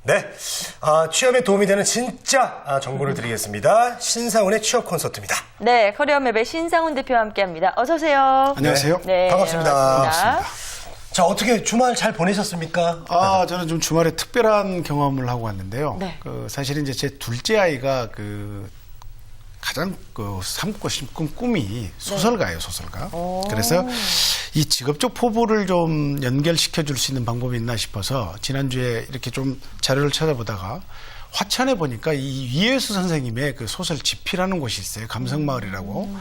네, 취업에 도움이 되는 진짜 정보를 드리겠습니다. 신상훈의 취업 콘서트입니다. 네, 커리어맵의 신상훈 대표와 함께합니다. 어서 오세요. 안녕하세요. 네, 반갑습니다. 반갑습니다. 자, 어떻게 주말 잘 보내셨습니다? 저는 좀 주말에 특별한 경험을 하고 왔는데요. 네. 사실은 이제 제 둘째 아이가 가장 삼고 싶은 꿈이 소설가예요, 소설가. 그래서 이 직업적 포부를 좀 연결시켜 줄 수 있는 방법이 있나 싶어서 지난주에 이렇게 좀 자료를 찾아보다가 화천에 보니까 이 이혜수 선생님의 그 소설 지피라는 곳이 있어요. 감성마을이라고.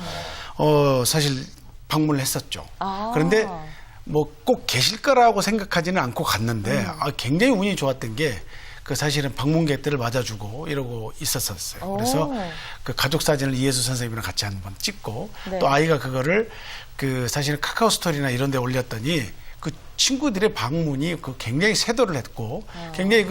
사실 방문을 했었죠. 그런데 뭐 꼭 계실 거라고 생각하지는 않고 갔는데 굉장히 운이 좋았던 게 사실은 방문객들을 맞아주고 이러고 있었어요. 그래서 그 가족 사진을 이혜수 선생님이랑 같이 한번 찍고 네. 또 아이가 그거를 사실은 카카오 스토리나 이런 데 올렸더니 그 친구들의 방문이 굉장히 세도를 했고 굉장히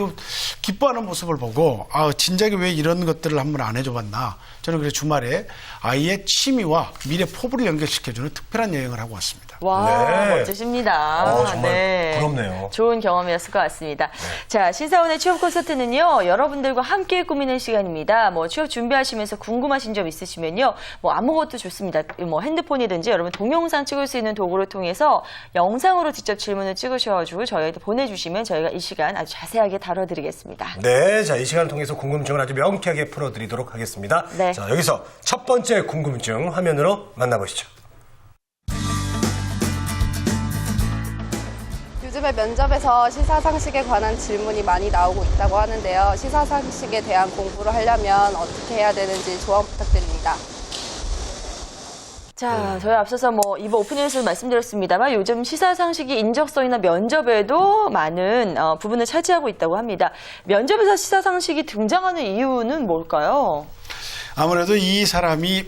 기뻐하는 모습을 보고 진작에 왜 이런 것들을 한번 안 해줘봤나. 저는 그래서 주말에 아이의 취미와 미래 포부를 연결시켜주는 특별한 여행을 하고 왔습니다. 와, 네. 멋지십니다. 정말 부럽네요. 좋은 경험이었을 것 같습니다. 자, 신상훈의 취업 콘서트는요, 여러분들과 함께 꾸미는 시간입니다. 뭐 취업 준비하시면서 궁금하신 점 있으시면요, 뭐 아무것도 좋습니다. 뭐 핸드폰이든지 여러분 동영상 찍을 수 있는 도구를 통해서 영상으로 직접 질문을 찍으셔가지고 저희한테 보내주시면 저희가 이 시간 아주 자세하게 다뤄드리겠습니다. 네, 자, 이 시간을 통해서 궁금증을 아주 명쾌하게 풀어드리도록 하겠습니다. 네. 자, 여기서 첫 번째 궁금증 화면으로 만나보시죠. 요즘에 면접에서 시사상식에 관한 질문이 많이 나오고 있다고 하는데요. 시사상식에 대한 공부를 하려면 어떻게 해야 되는지 조언 부탁드립니다. 자, 저희 앞서서 뭐 이번 오프닝에서 말씀드렸습니다만 요즘 시사상식이 인적성이나 면접에도 많은 부분을 차지하고 있다고 합니다. 면접에서 시사상식이 등장하는 이유는 뭘까요? 아무래도 이 사람이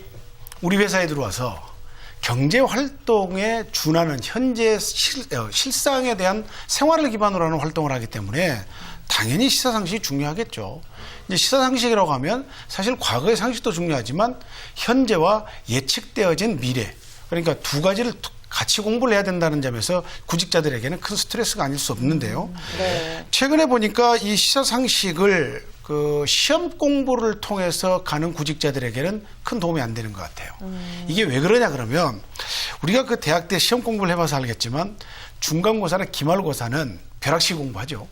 우리 회사에 들어와서 경제 활동에 준하는 현재 실상에 대한 생활을 기반으로 하는 활동을 하기 때문에 당연히 시사상식이 중요하겠죠. 이제 시사상식이라고 하면 사실 과거의 상식도 중요하지만 현재와 예측되어진 미래, 그러니까 두 가지를 같이 공부를 해야 된다는 점에서 구직자들에게는 큰 스트레스가 아닐 수 없는데요. 네. 최근에 보니까 이 시사상식을 시험 공부를 통해서 가는 구직자들에게는 큰 도움이 안 되는 것 같아요. 이게 왜 그러냐 그러면 우리가 대학 때 시험 공부를 해봐서 알겠지만 중간고사나 기말고사는 벼락치기 공부하죠.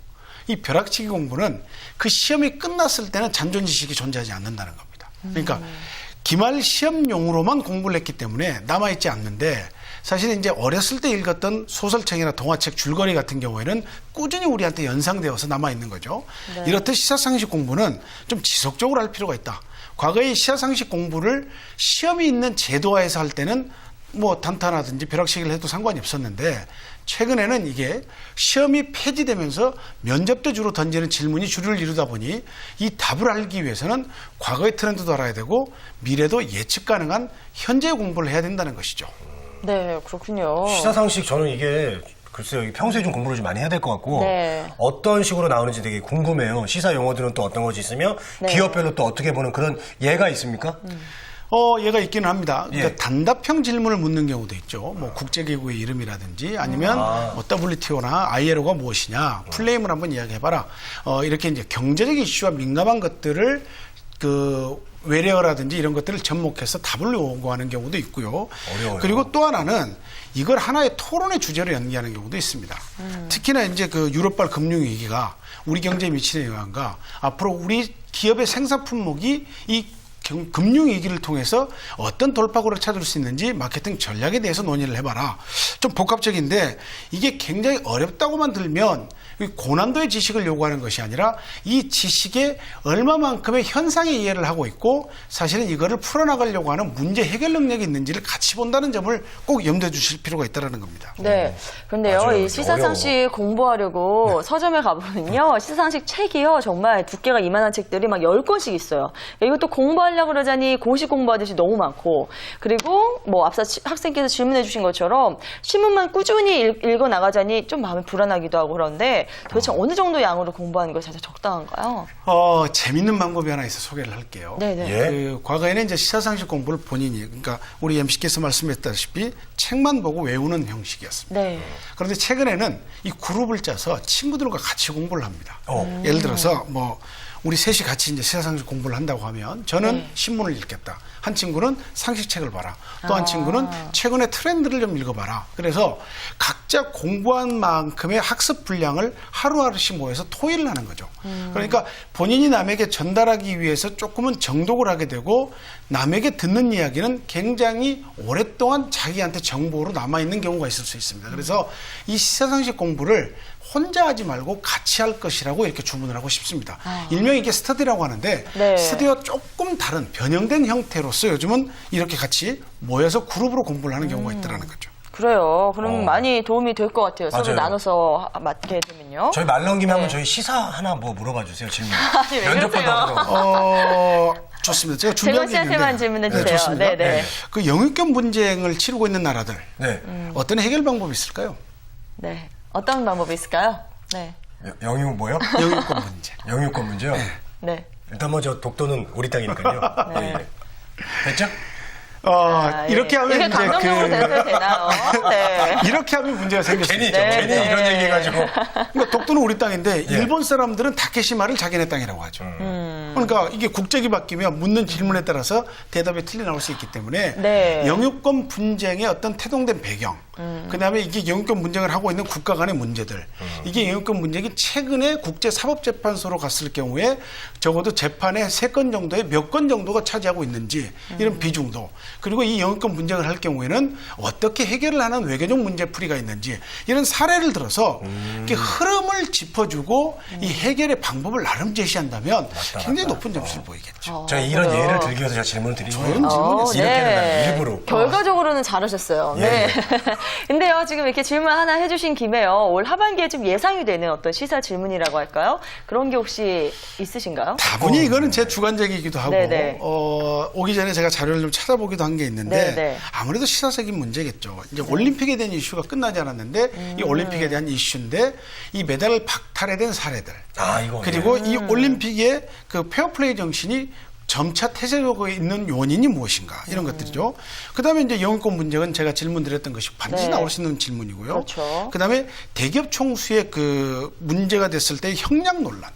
이 벼락치기 공부는 그 시험이 끝났을 때는 잔존 지식이 존재하지 않는다는 겁니다. 그러니까 기말 시험용으로만 공부를 했기 때문에 남아있지 않는데 사실 이제 어렸을 때 읽었던 소설책이나 동화책 줄거리 같은 경우에는 꾸준히 우리한테 연상되어서 남아있는 거죠. 네. 이렇듯 시사상식 공부는 좀 지속적으로 할 필요가 있다. 과거의 시사상식 공부를 시험이 있는 제도화에서 할 때는 뭐 단타나든지 벼락치기를 해도 상관이 없었는데 최근에는 이게 시험이 폐지되면서 면접 때 주로 던지는 질문이 주류를 이루다 보니 이 답을 알기 위해서는 과거의 트렌드도 알아야 되고 미래도 예측 가능한 현재의 공부를 해야 된다는 것이죠. 네, 그렇군요. 시사상식 저는 이게 글쎄요, 평소에 좀 공부를 좀 많이 해야 될 것 같고 네. 어떤 식으로 나오는지 되게 궁금해요. 시사 용어들은 또 어떤 것이 있으며 네. 기업별로 또 어떻게 보는 그런 예가 있습니까? 얘가 있기는 합니다. 그러니까 예. 단답형 질문을 묻는 경우도 있죠. 뭐 국제기구의 이름이라든지 아니면 뭐 WTO나 ILO가 무엇이냐, 플레임을 한번 이야기해봐라. 이렇게 이제 경제적 이슈와 민감한 것들을 외래어라든지 이런 것들을 접목해서 답을 요구하는 경우도 있고요. 어려워요. 그리고 또 하나는 이걸 하나의 토론의 주제로 연기하는 경우도 있습니다. 특히나 이제 유럽발 금융위기가 우리 경제에 미치는 영향과 앞으로 우리 기업의 생산 품목이 이 금융위기를 통해서 어떤 돌파구를 찾을 수 있는지 마케팅 전략에 대해서 논의를 해봐라. 좀 복합적인데 이게 굉장히 어렵다고만 들면 고난도의 지식을 요구하는 것이 아니라 이 지식에 얼마만큼의 현상의 이해를 하고 있고 사실은 이거를 풀어나가려고 하는 문제 해결 능력이 있는지를 같이 본다는 점을 꼭 염두에 주실 필요가 있다는 겁니다. 네. 그런데요, 맞아요. 이 시사상식 공부하려고 서점에 가보면요, 시사상식 책이요, 정말 두께가 이만한 책들이 막 10권씩 있어요. 이것도 공부하려고 그러자니 고시 공부하듯이 너무 많고, 그리고 뭐 앞서 학생께서 질문해 주신 것처럼 신문만 꾸준히 읽어 나가자니 좀 마음이 불안하기도 하고 그런데 하는데 도대체 어느 정도 양으로 공부하는 것이 가장 적당한가요? 재밌는 방법이 하나 있어 소개를 할게요. 네네. 예. 그 과거에는 이제 시사상식 공부를 본인이, 그러니까 우리 MC께서 말씀했다시피 책만 보고 외우는 형식이었습니다. 네. 그런데 최근에는 이 그룹을 짜서 친구들과 같이 공부를 합니다. 예를 들어서 뭐 우리 셋이 같이 이제 시사상식 공부를 한다고 하면 저는 네. 신문을 읽겠다. 한 친구는 상식책을 봐라. 또 한 친구는 최근의 트렌드를 좀 읽어봐라. 그래서 각자 공부한 만큼의 학습 분량을 하루하루씩 모여서 토의를 하는 거죠. 그러니까 본인이 남에게 전달하기 위해서 조금은 정독을 하게 되고 남에게 듣는 이야기는 굉장히 오랫동안 자기한테 정보로 남아있는 경우가 있을 수 있습니다. 그래서 이 시사상식 공부를 혼자 하지 말고 같이 할 것이라고 이렇게 주문을 하고 싶습니다. 일명 이게 스터디라고 하는데 네. 스터디와 조금 다른 변형된 형태로서 요즘은 이렇게 같이 모여서 그룹으로 공부를 하는 경우가 있더라는 거죠. 그래요. 그럼 많이 도움이 될 것 같아요. 서로 맞아요. 나눠서 맡게 되면요. 저희 말 넘김에 네. 한번 저희 시사 하나 뭐 물어봐 주세요. 질문. 아니, 왜 면접 그러세요? 어, 좋습니다. 제가 준비한 재건 게 있는데. 씨한테만 질문해 주세요. 좋습니다. 네, 네. 그 영유권 분쟁을 치르고 있는 나라들 네. 어떤 해결 방법이 있을까요? 네. 어떤 방법이 있을까요? 네. 영유 뭐요? 영유권 분쟁. 영유권 문제요? 네. 일단 뭐 저 독도는 우리 땅이니까요. 네. 예. 됐죠? 이렇게 예. 하면 이게 이제 감정적으로 대해도 되나요? 네. 이렇게 하면 문제가 생겼습니다. 괜히 네. 이런 얘기 해가지고. 그러니까 독도는 우리 땅인데 예. 일본 사람들은 다케시마를 자기네 땅이라고 하죠. 그러니까 이게 국적이 바뀌면 묻는 질문에 따라서 대답이 틀려 나올 수 있기 때문에 네. 영유권 분쟁의 어떤 태동된 배경, 그다음에 이게 영유권 분쟁을 하고 있는 국가 간의 문제들, 이게 영유권 분쟁이 최근에 국제사법재판소로 갔을 경우에 적어도 재판에 3건 정도에 몇 건 정도가 차지하고 있는지 이런 비중도, 그리고 이 영유권 분쟁을 할 경우에는 어떻게 해결을 하는 외교적 문제풀이가 있는지 이런 사례를 들어서 이렇게 흐름을 짚어주고 이 해결의 방법을 나름 제시한다면 굉장히 높은 점수를 보이겠죠. 저희 이런 그래요. 예를 들기 위해서 제가 질문을 드린 거예요. 좋은 질문이었어요. 이렇게 하는 일부러. 결과적으로는 잘하셨어요. 네. 근데요, 지금 이렇게 질문 하나 해주신 김에요. 올 하반기에 좀 예상이 되는 어떤 시사 질문이라고 할까요? 그런 게 혹시 있으신가요? 다분히 이거는 제 주관적이기도 하고 네네. 오기 전에 제가 자료를 좀 찾아보기도 한 게 있는데 네네. 아무래도 시사적인 문제겠죠. 이제 올림픽에 대한 이슈가 끝나지 않았는데 이 올림픽에 대한 이슈인데 이 메달 박탈에 대한 사례들 이거. 그리고 이 올림픽의 그 페어플레이 정신이 점차 퇴색하고 있는 요인이 무엇인가 이런 것들이죠. 그다음에 이제 영유권 문제는 제가 질문드렸던 것이 반드시 네. 나올 수 있는 질문이고요. 그렇죠. 그다음에 대기업 총수의 그 문제가 됐을 때 형량 논란.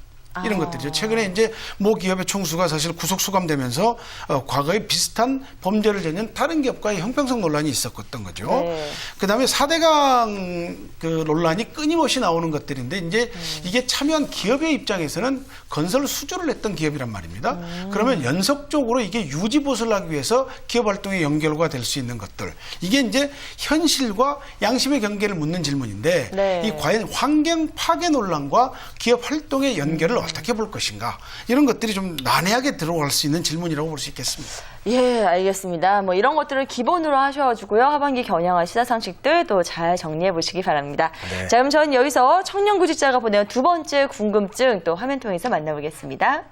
이런 것들이죠. 최근에 이제 모 기업의 총수가 사실 구속 수감되면서 과거에 비슷한 범죄를 저지른 다른 기업과의 형평성 논란이 있었던 거죠. 네. 그다음에 4대강 그 논란이 끊임없이 나오는 것들인데 이제 이게 참여한 기업의 입장에서는 건설 수주를 했던 기업이란 말입니다. 그러면 연속적으로 이게 유지 보수를 하기 위해서 기업 활동의 연결과 될 수 있는 것들. 이게 이제 현실과 양심의 경계를 묻는 질문인데 네. 이 과연 환경 파괴 논란과 기업 활동의 연결을 어떻게 볼 것인가 이런 것들이 좀 난해하게 들어갈 수 있는 질문이라고 볼 수 있겠습니다. 예, 알겠습니다. 뭐 이런 것들을 기본으로 하셔가지고요. 하반기 겨냥한 시사 상식들 또 잘 정리해 보시기 바랍니다. 네. 자, 그럼 저는 여기서 청년 구직자가 보내온 두 번째 궁금증 또 화면 통해서 만나보겠습니다.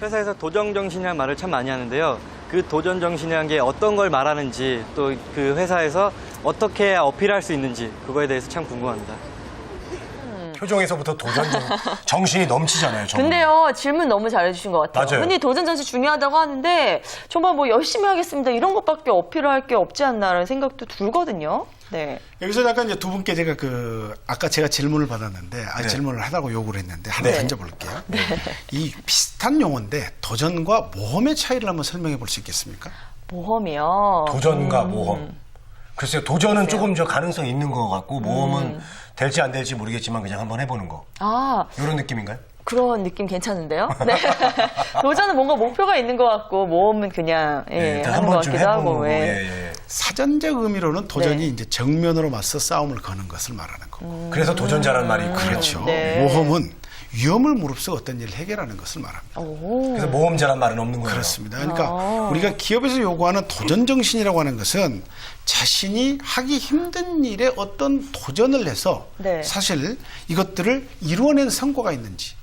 회사에서 도전정신이라는 말을 참 많이 하는데요. 그 도전정신이라는 게 어떤 걸 말하는지 또 그 회사에서 어떻게 어필할 수 있는지 그거에 대해서 참 궁금합니다. 표정에서부터 도전 정신이 넘치잖아요. 저는. 근데요, 질문 너무 잘해주신 것 같아요. 맞아요. 흔히 도전 정신 중요하다고 하는데 정말 뭐 열심히 하겠습니다 이런 것밖에 어필할 게 없지 않나라는 생각도 들거든요. 네. 여기서 잠깐 이제 두 분께 제가 아까 제가 질문을 받았는데 네. 질문을 하라고 요구를 했는데 하나 네. 던져볼게요. 이 비슷한 용어인데 도전과 모험의 차이를 한번 설명해 볼 수 있겠습니까? 모험이요. 도전과 모험. 글쎄요, 도전은 조금 저 가능성이 있는 것 같고, 모험은 될지 안 될지 모르겠지만 그냥 한번 해보는 거. 이런 느낌인가요? 그런 느낌 괜찮은데요? 네. 도전은 뭔가 목표가 있는 것 같고, 모험은 그냥, 일단 하는 것 한번 좀 같기도 해보는 하고, 거. 예. 사전적 의미로는 도전이 네. 이제 정면으로 맞서 싸움을 거는 것을 말하는 거고. 그래서 도전자라는 말이 있군요. 그렇죠. 네. 모험은 위험을 무릅쓰고 어떤 일을 해결하는 것을 말합니다. 그래서 모험자란 말은 없는 거예요. 그렇습니다. 그러니까 우리가 기업에서 요구하는 도전 정신이라고 하는 것은 자신이 하기 힘든 일에 어떤 도전을 해서 네. 사실 이것들을 이루어낸 성과가 있는지.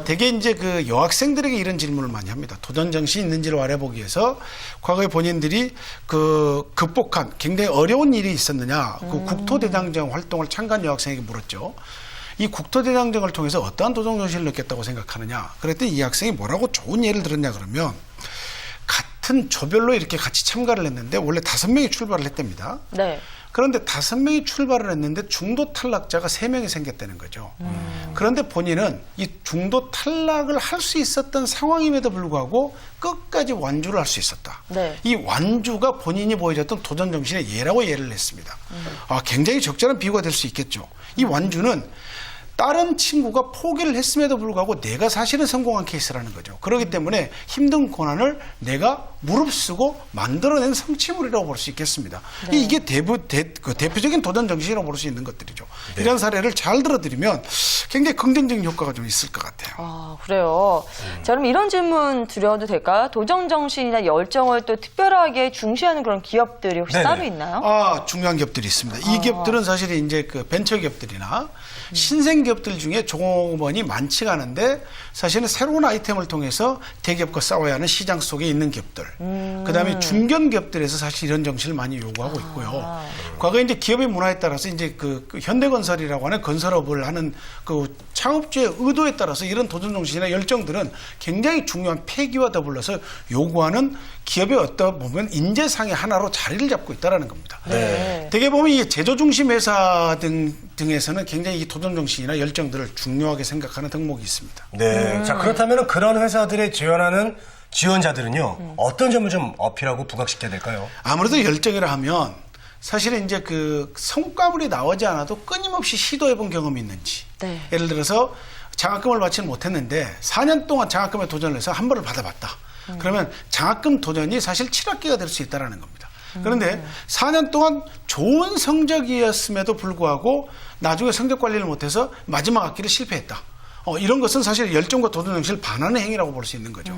대개 이제 그 여학생들에게 이런 질문을 많이 합니다. 도전 정신이 있는지를 알아보기 위해서 과거에 본인들이 그 극복한 굉장히 어려운 일이 있었느냐. 그 국토대장정 활동을 참가한 여학생에게 물었죠. 이 국토대장정을 통해서 어떠한 도전 정신을 느꼈다고 생각하느냐. 그랬더니 이 학생이 뭐라고 좋은 예를 들었냐 그러면 같은 조별로 이렇게 같이 참가를 했는데 원래 5명이 출발을 했답니다. 네. 그런데 5명이 출발을 했는데 중도 탈락자가 3명이 생겼다는 거죠. 그런데 본인은 이 중도 탈락을 할 수 있었던 상황임에도 불구하고 끝까지 완주를 할 수 있었다. 네. 이 완주가 본인이 보여줬던 도전 정신의 예라고 예를 냈습니다. 굉장히 적절한 비유가 될 수 있겠죠. 이 완주는 다른 친구가 포기를 했음에도 불구하고 내가 사실은 성공한 케이스라는 거죠. 그렇기 때문에 힘든 고난을 내가 무릅쓰고 만들어낸 성취물이라고 볼 수 있겠습니다. 네. 이게 대표적인 도전 정신이라고 볼 수 있는 것들이죠. 네. 이런 사례를 잘 들어드리면 굉장히 긍정적인 효과가 좀 있을 것 같아요. 아, 그래요. 자, 그럼 이런 질문 드려도 될까요? 도전 정신이나 열정을 또 특별하게 중시하는 그런 기업들이 혹시 네네. 따로 있나요? 중요한 기업들이 있습니다. 이 기업들은 사실 이제 그 벤처 기업들이나 신생 기업들 중에 종업원이 많지가 않은데 사실은 새로운 아이템을 통해서 대기업과 싸워야 하는 시장 속에 있는 기업들. 그다음에 중견 기업들에서 사실 이런 정신을 많이 요구하고 있고요. 과거에 이제 기업의 문화에 따라서 이제 그 현대건설이라고 하는 건설업을 하는 그 창업주의 의도에 따라서 이런 도전 정신이나 열정들은 굉장히 중요한 폐기와 더불어서 요구하는 기업의 어떤 보면 인재상의 하나로 자리를 잡고 있다는 겁니다. 네. 대개 보면 이 제조 중심 회사 등에서는 굉장히 이 도전 정신이나 열정들을 중요하게 생각하는 덕목이 있습니다. 네. 자, 그렇다면 그런 회사들에 지원하는 지원자들은요, 어떤 점을 좀 어필하고 부각시켜야 될까요? 아무래도 열정이라 하면 사실은 이제 그 성과물이 나오지 않아도 끊임없이 시도해본 경험이 있는지. 네. 예를 들어서 장학금을 받지는 못했는데 4년 동안 장학금에 도전을 해서 한 번을 받아봤다. 그러면 장학금 도전이 사실 7학기가 될 수 있다는 겁니다. 그런데 4년 동안 좋은 성적이었음에도 불구하고 나중에 성적 관리를 못해서 마지막 학기를 실패했다. 이런 것은 사실 열정과 도전 정신을 반하는 행위라고 볼 수 있는 거죠.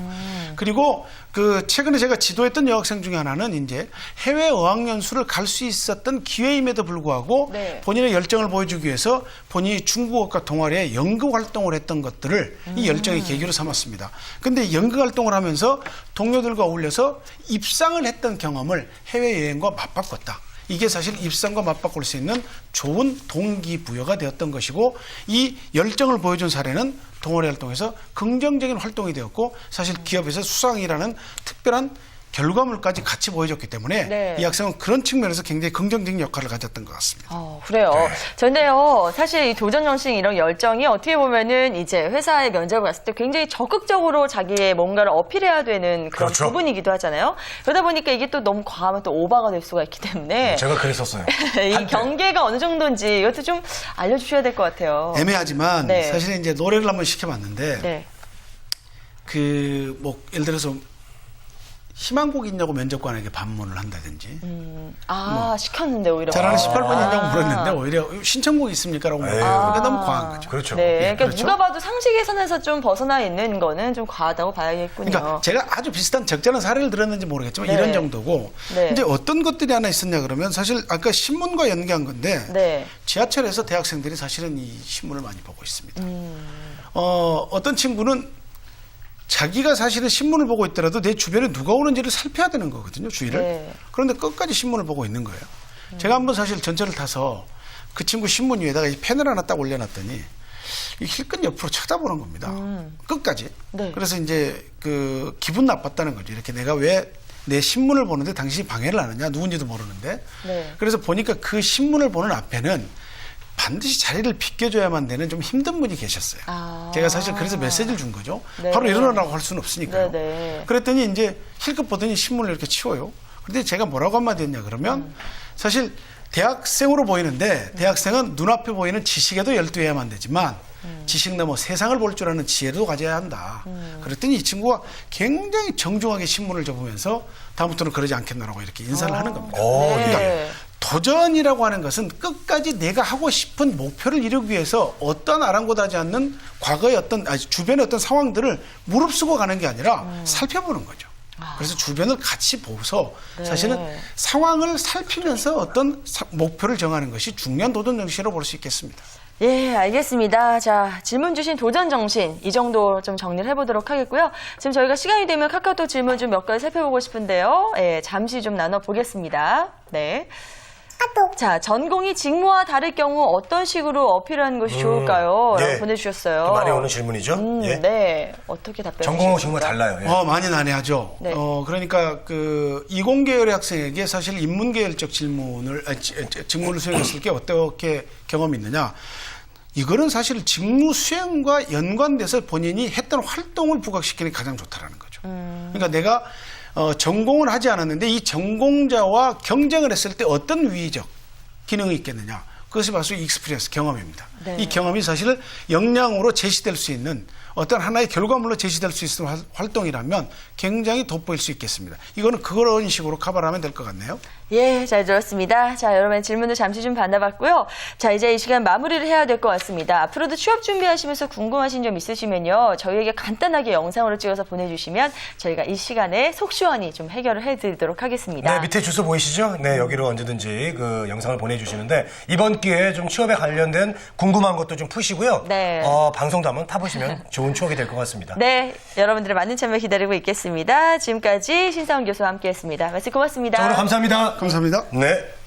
그리고 그 최근에 제가 지도했던 여학생 중에 하나는 이제 해외 어학연수를 갈 수 있었던 기회임에도 불구하고 네. 본인의 열정을 보여주기 위해서 본인이 중국어과 동아리에 연극 활동을 했던 것들을 이 열정의 계기로 삼았습니다. 근데 연극 활동을 하면서 동료들과 어울려서 입상을 했던 경험을 해외여행과 맞바꿨다. 이게 사실 입상과 맞바꿀 수 있는 좋은 동기부여가 되었던 것이고 이 열정을 보여준 사례는 동아리 활동에서 긍정적인 활동이 되었고 사실 기업에서 수상이라는 특별한 결과물까지 같이 보여줬기 때문에 네. 이 학생은 그런 측면에서 굉장히 긍정적인 역할을 가졌던 것 같습니다. 그래요. 저는요, 사실 이 도전 정신 이런 열정이 어떻게 보면은 이제 회사에 면접을 갔을 때 굉장히 적극적으로 자기의 뭔가를 어필해야 되는 그런 그렇죠. 부분이기도 하잖아요. 그러다 보니까 이게 또 너무 과하면 또 오바가 될 수가 있기 때문에 제가 그랬었어요. 이 경계가 어느 정도인지 이것도 좀 알려주셔야 될 것 같아요. 애매하지만 네. 사실 이제 노래를 한번 시켜봤는데 네. 그 뭐 예를 들어서 희망곡 있냐고 면접관에게 반문을 한다든지 시켰는데 오히려. 잘하는 18번이냐고 물었는데 오히려 신청곡 있습니까? 라고 물어보니까 그게 너무 과한 거죠. 그렇죠. 네, 그러니까 그렇죠. 누가 봐도 상식의 선에서 좀 벗어나 있는 거는 좀 과하다고 봐야겠군요. 그러니까 제가 아주 비슷한 적절한 사례를 들었는지 모르겠지만 네. 이런 정도고 네. 이제 어떤 것들이 하나 있었냐 그러면 사실 아까 신문과 연계한 건데 네. 지하철에서 대학생들이 사실은 이 신문을 많이 보고 있습니다. 어떤 친구는 자기가 사실은 신문을 보고 있더라도 내 주변에 누가 오는지를 살펴야 되는 거거든요, 주위를. 네. 그런데 끝까지 신문을 보고 있는 거예요. 제가 한번 사실 전철을 타서 그 친구 신문 위에다가 이 펜을 하나 딱 올려놨더니 이 힐끗 옆으로 쳐다보는 겁니다. 끝까지. 네. 그래서 이제 그 기분 나빴다는 거죠. 이렇게 내가 왜 내 신문을 보는데 당신이 방해를 하느냐, 누군지도 모르는데. 네. 그래서 보니까 그 신문을 보는 앞에는 반드시 자리를 비켜줘야만 되는 좀 힘든 분이 계셨어요. 제가 사실 그래서 메시지를 준 거죠. 네. 바로 일어나라고 할 수는 없으니까요. 네. 그랬더니 이제 힐끗 보더니 신문을 이렇게 치워요. 그런데 제가 뭐라고 한마디 했냐 그러면 사실 대학생으로 보이는데 대학생은 눈앞에 보이는 지식에도 열두해야만 되지만 지식 넘어 세상을 볼 줄 아는 지혜도 가져야 한다. 그랬더니 이 친구가 굉장히 정중하게 신문을 접으면서 다음부터는 그러지 않겠나라고 이렇게 인사를 하는 겁니다. 오, 네. 그러니까 도전이라고 하는 것은 끝까지 내가 하고 싶은 목표를 이루기 위해서 어떤 아랑곳하지 않는 과거의 주변의 어떤 상황들을 무릅쓰고 가는 게 아니라 살펴보는 거죠. 그래서 주변을 같이 보고서 네. 사실은 상황을 살피면서 어떤 목표를 정하는 것이 중요한 도전 정신으로 볼 수 있겠습니다. 예, 알겠습니다. 자, 질문 주신 도전 정신 이 정도 좀 정리를 해보도록 하겠고요. 지금 저희가 시간이 되면 카카오톡 질문 좀 몇 가지 살펴보고 싶은데요. 예, 잠시 좀 나눠보겠습니다. 네. 자, 전공이 직무와 다를 경우 어떤 식으로 어필하는 것이 좋을까요? 네. 라고 보내주셨어요. 좀 많이 오는 질문이죠. 예. 네. 어떻게 답변하시겠습니까? 전공하고 직무가 달라요. 예. 많이 난해하죠. 네. 그러니까 이공계열의 학생에게 사실 인문계열적 직무를 수행했을 때 어떻게 경험이 있느냐. 이거는 사실 직무 수행과 연관돼서 본인이 했던 활동을 부각시키는 게 가장 좋다라는 거죠. 그러니까 내가 전공을 하지 않았는데 이 전공자와 경쟁을 했을 때 어떤 위의적 기능이 있겠느냐. 그것이 바로 익스피리언스 경험입니다. 네. 이 경험이 사실 역량으로 제시될 수 있는 어떤 하나의 결과물로 제시될 수 있는 활동이라면 굉장히 돋보일 수 있겠습니다. 이거는 그런 식으로 커버를 하면 될 것 같네요. 예, 잘 들었습니다. 자, 여러분의 질문을 잠시 좀 받아봤고요. 자, 이제 이 시간 마무리를 해야 될 것 같습니다. 앞으로도 취업 준비하시면서 궁금하신 점 있으시면요. 저희에게 간단하게 영상으로 찍어서 보내주시면 저희가 이 시간에 속 시원히 좀 해결을 해드리도록 하겠습니다. 네, 밑에 주소 보이시죠? 네, 여기로 언제든지 그 영상을 보내주시는데 이번 기회에 좀 취업에 관련된 궁금한 것도 좀 푸시고요. 네. 방송도 한번 타보시면 좋은 추억이 될 것 같습니다. 네, 여러분들의 많은 참여 기다리고 있겠습니다. 지금까지 신사원 교수와 함께했습니다. 말씀 고맙습니다. 자, 오늘 감사합니다. 감사합니다. 네.